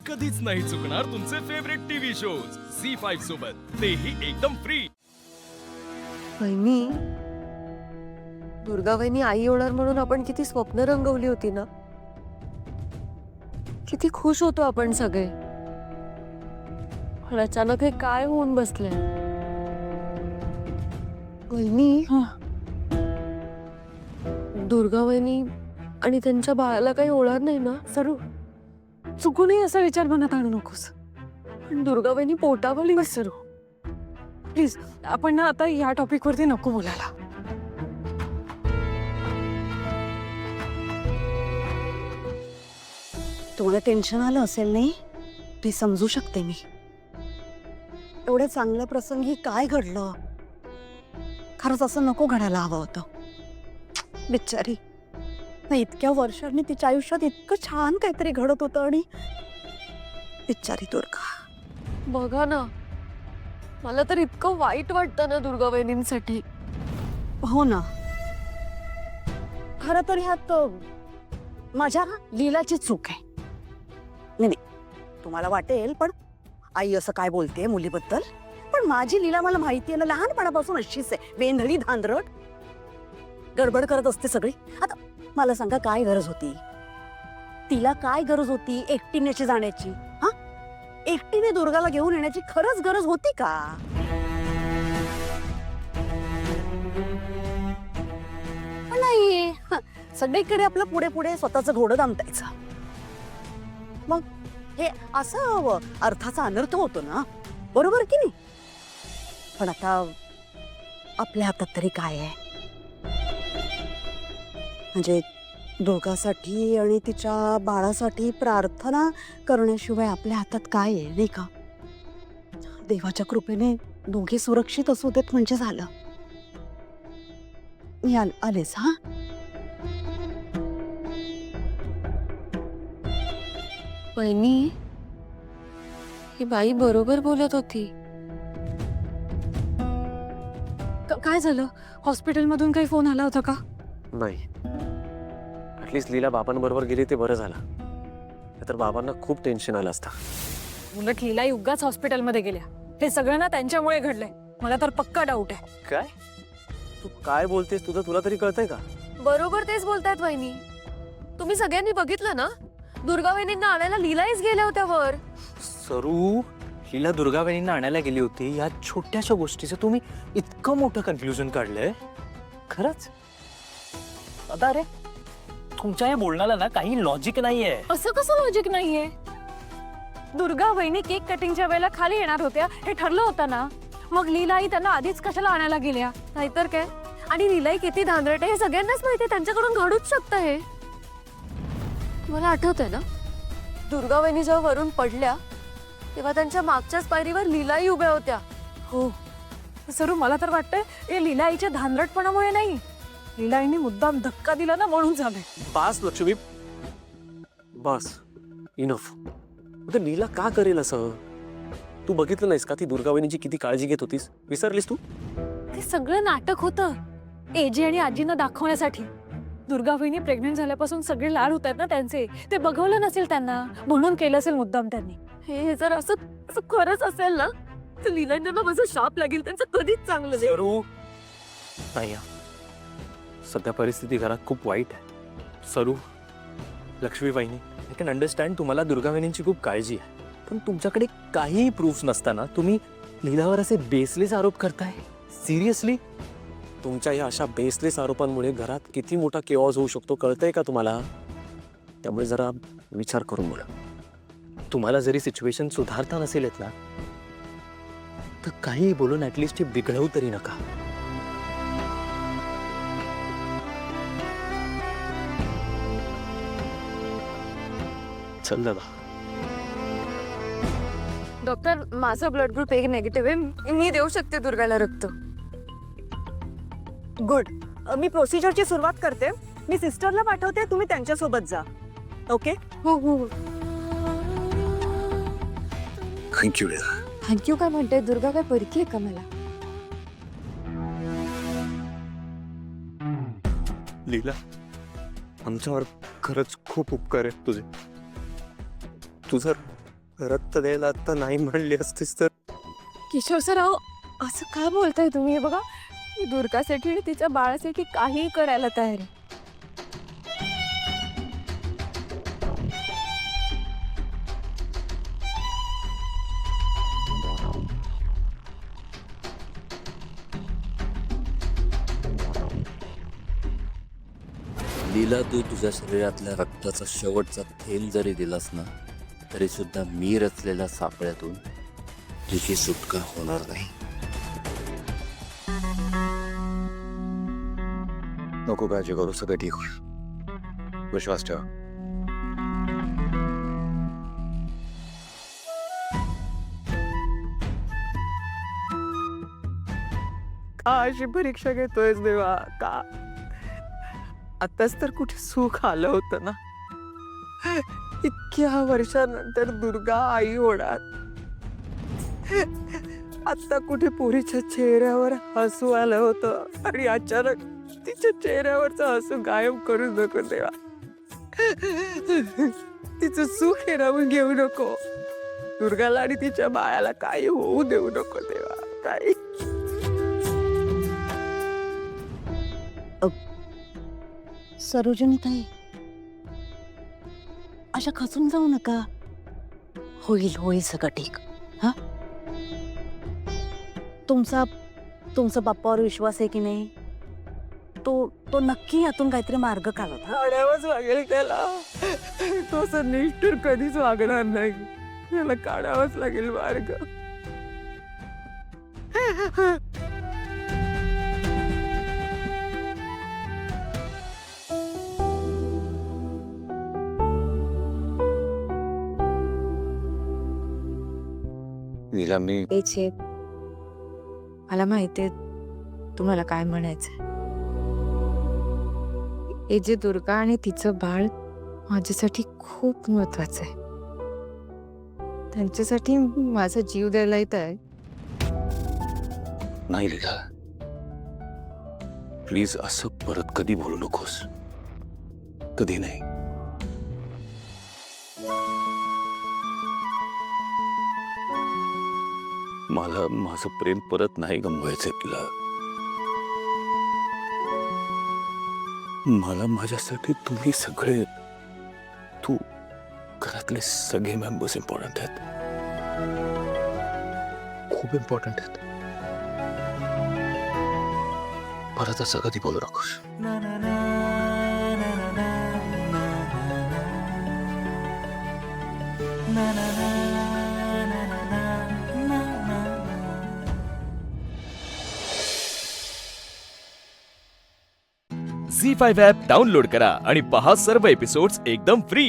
कधीच नाही चुकणार तुमचे फेवरेट टीव्ही शोज झी5 सोबत, तेही एकदम फ्री। वहिनी, दुर्गा वहिनी आई होणार म्हणून आपण किती स्वप्न रंगवली होती ना, किती खुश होतो आपण सगळे। पण अचानक हे काय होऊन बसलंय? वहिनी, दुर्गा वहिनी आणि त्यांच्या बाळाला काही होणार नाही ना? सरू, चुकूनही असा विचार मनात आणू नकोस. पण दुर्गा वहिनी पोटावली. बस सरू, प्लीज आपण ना आता या टॉपिक वरती नको बोलायला. तुम्हाला टेन्शन आलं असेल नाही, ते समजू शकते मी. एवढ्या चांगल्या प्रसंगी काय घडलं? खरंच असं नको घडायला हवं होतं. बिचारी ना, इतक्या वर्षांनी तिच्या आयुष्यात इतकं छान काहीतरी घडत होतं आणि बिचारी दुर्गा. बघा ना, मला तर इतकं वाईट वाटतं ना दुर्गा वहिनींसाठी. हो ना, खरं तर ह्यात माझ्या लीलाची चूक आहे. नाही नाही, तुम्हाला वाटेल पण आई असं काय बोलते मुलीबद्दल, पण माझी लीला मला माहिती आहे ना, लहानपणापासून अशीच आहे, वेंधळी धांदरट, गडबड करत असते सगळी. आता मला सांगा, काय गरज होती तिला? काय गरज होती एकटीनेची जाण्याची? हा, एकटीने दुर्गाला घेऊन येण्याची खरंच गरज होती का? पण नाही, सगळीकडे आपलं पुढे पुढे स्वतःच घोडं दामटायचं. मग हे असं अर्थाचा अनर्थ होतो ना, बरोबर की नाही? पण आता आपल्या हातात तरी काय आहे? म्हणजे दुर्गासाठी आणि तिच्या बाळासाठी प्रार्थना करण्याशिवाय आपल्या हातात काय आहे, नाही का? देवाच्या कृपेने दोघे सुरक्षित असू देत म्हणजे झालं. मी आलेच. हा, वहिनी, ही बाई बरोबर बोलत होती. काय झालं? हॉस्पिटलमधून काही फोन आला होता का? नाही, ॲटलिस्ट लीला बाबांबरोबर गेली ते बरं झालं, तर बाबांना खूप टेन्शन आलं असतं. उलट लीला उगाच हॉस्पिटलमध्ये गेल्या. हे सगळं ना त्यांच्यामुळे घडलंय. मला तर पक्का डाऊट आहे. काय तू काय बोलतेस? तुला तरी कळतंय का? बरोबर तेच बोलतायत वहिनी. तुम्ही सगळ्यांनी बघितलं ना, दुर्गा वहिनींना आणायला लीलाईच गेल्या होत्या वर. सरू, हिला दुर्गा वहिनींना आणायला गेली होती, या छोट्याशा गोष्टीचं तुम्ही इतकं मोठं कन्फ्युजन काढलंय? खरंच? आता अरे, तुमच्या या बोलण्याला ना काही लॉजिक नाहीये. असं कसं लॉजिक नाहीये? दुर्गा वहिनी केक कटिंगच्या वेळेला खाली येणार होत्या हे ठरलं होतं ना. मग लीलाई त्यांना आधीच कशाला आणायला गेल्या? नाहीतर काय. आणि लीलाई किती धांदरट आहे हे सगळ्यांनाच माहिती आहे. त्यांच्याकडून घडूच शकतं हे. मला आठवतंय ना, दुर्गा वहिनी जेव्हा वरून पडल्या तेव्हा त्यांच्या मागच्याच पायरीवर लीलाई उभ्या होत्या. हो सरू, मला तर वाटतंय हे लीलाईच्या धांदरटपणामुळे नाही, लीलाईने मुद्दाम धक्का दिला ना म्हणून झालंय. बास लक्ष्मी, बास, इनफ. लीला का करेल असं? तू बघितलं नाहीस का ती दुर्गा वहिनीची किती काळजी घेत होतीस? विसरलीस तू? ते सगळं नाटक होतं एजे आणि आजींना दाखवण्यासाठी. दुर्गा वहिनी प्रेग्नेंट झाल्यापासून सगळे लाड होत आहेत ना त्यांचे, ते बघवलं नसेल त्यांना, म्हणून केलं असेल मुद्दाम त्यांनी. हे जर असं खरंच असेल ना, तर लीलांना माझा शाप लागेल. त्यांचं कधीच चांगलं नाही. सरू, नाही हा. सध्या परिस्थिती घरात खूप वाईट आहे. सरू, लक्ष्मी वहिनी, आय कॅन अंडरस्टँड तुम्हाला दुर्गा वहिनींची खूप काळजी आहे, पण तुमच्याकडे काहीही प्रूफ नसताना तुम्ही लीलावर असे बेसलेस आरोप करताय? सिरियसली? तुमच्या या अशा बेसलेस आरोपांमुळे घरात किती मोठा केओस होऊ शकतो कळतंय का तुम्हाला? त्यामुळे जरा विचार करून बोला. तुम्हाला जरी सिच्युएशन सुधारता नसेल येत ना, तर काही बोलून ऍटलिस्ट ते बिघडवू तरी नका. चल दादा. डॉक्टर, माझा ब्लड ग्रुप एक नेगेटिव्ह आहे. मी देऊ शकते दुर्गाला रक्त. गुड. मी प्रोसिजरची सुरुवात करते. मी सिस्टरला पाठवते, तुम्ही त्यांच्यासोबत जा. ओके? हो हो. थँक्यू. थँक्यू काय म्हणते? दुर्गा काय परकी आहे का मला? लीला, आमच्यावर खरंच खूप उपकार आहेत तुझे. तू जर रक्त द्यायला आता नाही म्हणली असतीस तर किशोर सराव असं काय बोलताय तुम्ही? हे बघा, मी दुर्गासाठी आणि तिच्या बाळासाठी काहीही करायला तयार आहे. लीला, तू तुझ्या शरीरातल्या रक्ताचा शेवटचा थेंब जरी दिलास ना तरी सुद्धा मी रचलेल्या सापळ्यातून तुझी सुटका होणार नाही. नको काळजी करू, सगळं ठीक होईल. विश्वास ठेवा. का अशी परीक्षा घेतोयस देवा? का आताच तर कुठे सुख आलं होतं ना. इतक्या वर्षानंतर दुर्गा आई होणार. आता कुठे पोरीच्या चेहऱ्यावर हसू आलं होतं आणि अचानक तिच्या चेहऱ्यावरचं हसू गायब करू नको देवा. तिचं सुख हिरावून घेऊ नको. दुर्गाला आणि तिच्या बाळाला काही होऊ देऊ नको देवा. काही सरोजिनी ताई, अशा खचून जाऊ नका. होईल होईल सगळं ठीक. हा, तुमचा बाप्पावर विश्वास आहे की नाही? तो नक्की यातून काहीतरी मार्ग काढत. काढावंच लागेल त्याला. तो असं निष्ठुर कधीच वागणार नाही. त्याला काढावंच लागेल मार्ग. लीला, मी मला माहितीये तुम्हाला काय म्हणायचंय. हे जे दुर्गा आणि तिचं बाळ माझ्यासाठी खूप महत्वाचं आहे. त्यांच्यासाठी माझा जीव द्यायला येत आहे. नाही लीला, प्लीज असं परत कधी बोलू नकोस. कधी नाही. मला माझं प्रेम परत नाही गमवायचं तुला. मला माझ्यासाठी तुम्ही सगळे, तू, घरातले सगळे मेंबर्स इम्पॉर्टंट आहेत. खूप इम्पॉर्टंट आहेत. परत असं कधी बोलू नकोस. झी5 ॲप डाउनलोड करा आणि पहा सर्व एपिसोड्स एकदम फ्री.